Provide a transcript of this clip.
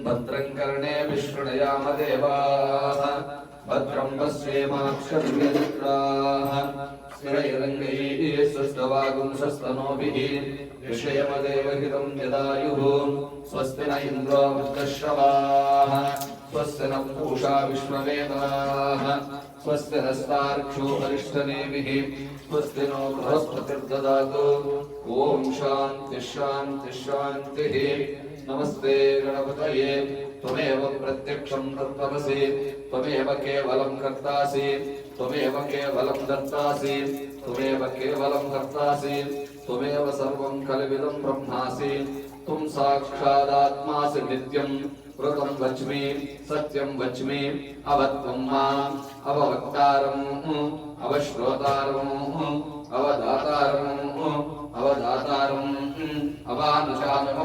भद्रं कर्णे विष्णुयाम देवाः भद्रं पश्येमाक्षभिर्यजत्राः स्थिरैरङ्गैः सुष्ठुवागुंसस्तनोभिः विषयमदेवहितं यदायुः स्वस्ति न इन्द्रो वृद्धश्रवाः स्वस्ति नः पूषा विश्ववेदाः स्वस्ति नस्तार्क्ष्यो अरिष्टनेमिः स्वस्ति नो बृहस्पतिर्ददातु ॐ शान्तिः शान्तिः शान्तिः नमस्ते गणपतये त्वमेव प्रत्यक्षं तत्त्वमसि त्वमेव केवलं कर्तासि त्वमेव केवलं दत्तासि त्वमेव केवलं कर्तासि त्वमेव सर्वं कलिविदं ब्रह्मासि त्वं साक्षादात्मासि नित्यं ऋतं वच्मि सत्यं वच्मि अवत्वं माम् अववक्तारम् अवश्रोतारम् अवदातारम् अवदातारम् अवानुशानम्